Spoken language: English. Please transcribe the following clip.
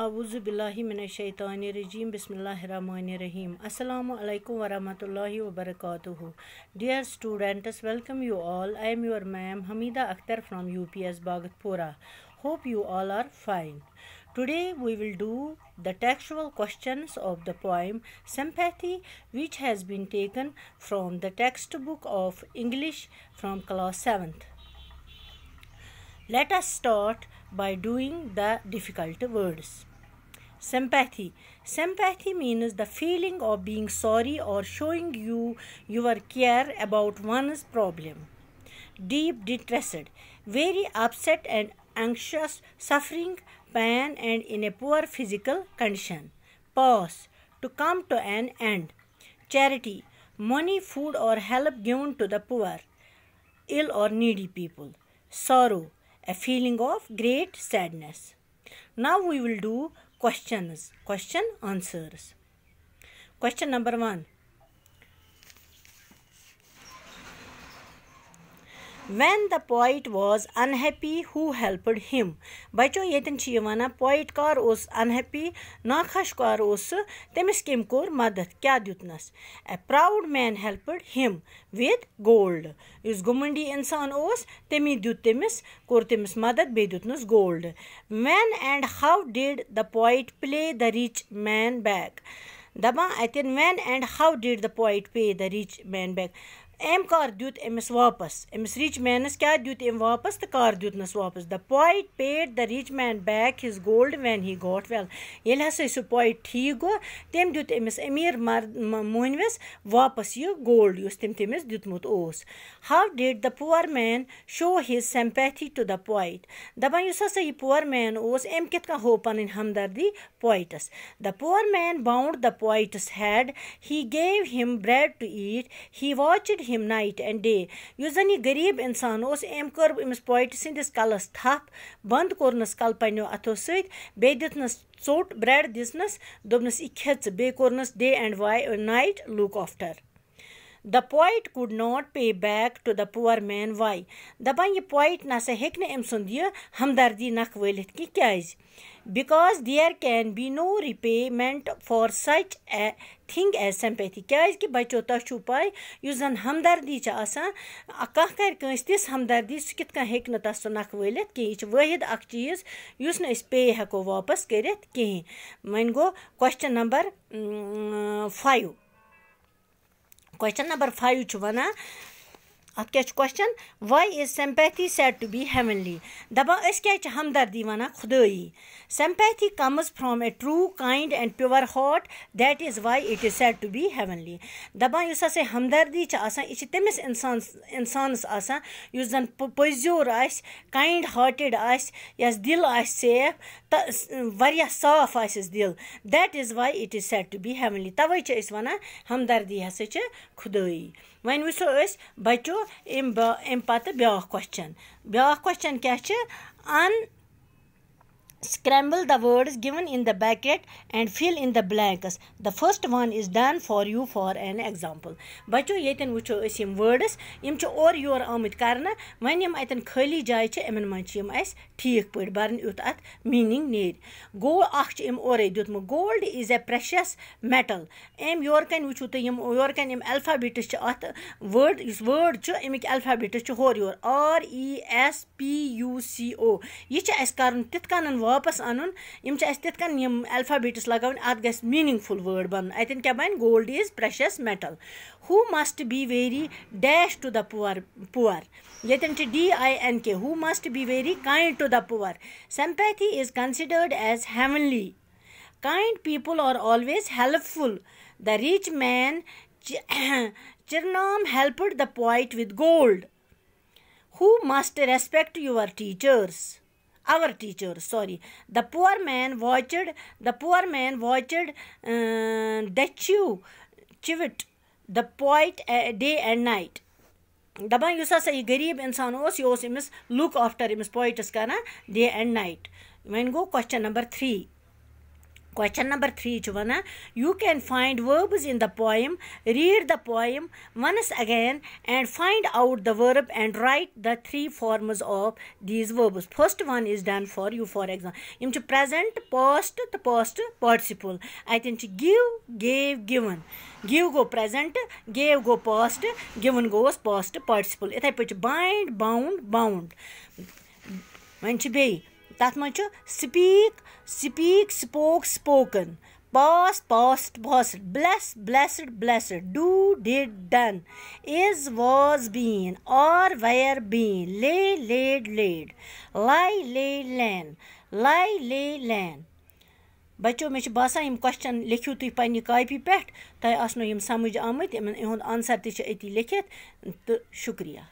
आऊज़ु बिल्लाहि मिनश शैतानिर रजीम बिस्मिल्लाहिर रहमानिर रहीम अस्सलामु अलैकुम वरहमतुल्लाहि वबरकातुहू. Dear students, welcome you all. I am your ma'am Hamida Akhtar from UPS Bhagatpura. Hope you all are fine. Today we will do the textual questions of the poem Sympathy, which has been taken from the textbook of English from class 7th. Let us start by doing the difficult words. Sympathy. Sympathy means the feeling of being sorry or showing your care about one's problem. Deep distressed, very upset and anxious, suffering, pain and in a poor physical condition. Pause. To come to an end. Charity. Money, food or help given to the poor, ill or needy people. Sorrow. A feeling of great sadness. Now we will do questions, question answers. Question number 1. When the poet was unhappy, who helped him? बच्चों येतन छी वना poet car ओस unhappy नाखश car ओस तेमिस केम core मदद क्या दितनस? A proud man helped him with gold. Yus गुमंडी इंसान ओस तेमी दित तेमिस कोर तेमिस मदद बे दितनस gold. When and how did the poet pay the rich man back? दबा अतन when and how did the poet pay the rich man back? एम कार दित एमिस वापस एमिस रिच मैनस क्या दित एम वापस तो कार दितनस वापस the poet paid the rich man back his gold when he got well येल हसा सु पोइट ठीक गो तेम दित एमिस अमीर मोहनवस वापस ये गोल्ड युस तेमिस दितमुत ओस how did the poor man show his sympathy to the poet दबा युस हसा ये पुअर मैन ओस एम कित का हो पन हमदर्दी पोइटस the poor man bound the poet's head he gave him bread to eat he watched him night and day. Yus zan ये गरीब इंसान ओस एम कर इमस पोइट सिंदिस कलस थप बंद कोरनस कल पन्यो अथो सत बे दितनस चोट ब्रेड दिसनस दोबनस इ खेच बे कोरनस day and night look after. The poet could not pay back to the poor man. Why? दबान ये poet नसा हेक न एमसुंद ये हमदर्दी नख वलित की क्याज? Because there can be no repayment for such a thing as sympathy. क्याज कि बच्चों तह छु पाई युस जन हमदर्दी छ आसान कह कर कंस तिस हमदर्दी सु कित का हेक न तस नख वलित कि छ वाहिद अख चीज युस न इस पे हको वापस करित कि मन गो क्वेश्चन नंबर 5. Question number 5 छु वना अत क्या question why is sympathy said to be heavenly? दबा अस क्या छ हमदर्दी वना खुदाई. Sympathy comes from a true, kind and pure heart. That is why it is said to be heavenly. दबा युस से हमदर्दी छ आसा इछ तेमिस इंसानस आसा युस जन पजियोर आस kind hearted आस यस दिल आस सेफ त वरिया साफ आस दिल. That is why it is said to be heavenly. तवै छ इस वना हमदर्दी हसे छ खुदाई. वन वुसो अस बच्चो एम पत ब्याख क्वेश्चन क्या छ Scramble the words given in the bracket and fill in the blanks. The first one is done for you for an example. बच्चों येतन वुचो अस यम वर्ड्स यम छ और योर आमत करना वन यम अतन खाली जाय छ एमन मन छ यम अस ठीक पड़ बरन युत अत मीनिंग नेर. गोल्ड अख छ यम और दितम gold is a precious metal. एम योर कन वुचो त यम योर कन यम अल्फाबेट्स छ अत वर्ड इस वर्ड छ एमिक अल्फाबेट्स छ होर योर RESPUCO. ये छ अस करन तित कनन वापस अन यम तिथन यम अल्फाबेट्स लगान अत गस मीनिंगफुल वर्ड बन अतन क्या बन gold is precious metal. Who must be very dash to the poor यतन DINK. Who must be very kind to the poor. Sympathy is considered as heavenly. Kind people are always helpful. The rich man Chirnam helped the poet with gold. Who must respect your teachers? Our teachers, sorry. The poor man watched Dechu Chivit the poet day and night. दबा युस हसा ये गरीब इंसान ओस ये इमिस look after इमिस poet's करना day and night. One go question number 3. Question number 3 is one. You can find verbs in the poem. Read the poem once again and find out the verb and write the 3 forms of these verbs. First one is done for you. For example, in present, past, the past participle. I think give, gave, given. Give go present, gave go past, given goes past participle. It I bind, bound, bound. When that much speak, speak, spoke, spoken, pass, passed, passed, bless, blessed, blessed, do, did, done, is, was, been, or, were, been, lay, laid, laid, lie, lay, lan, lie, lay, lan. बच्चों मे बासान यम question लिखियो तुम पन्नी copy पे तह आसनो यम समझ आमत इहुंद answer तह अति लिखित तो शुक्रिया।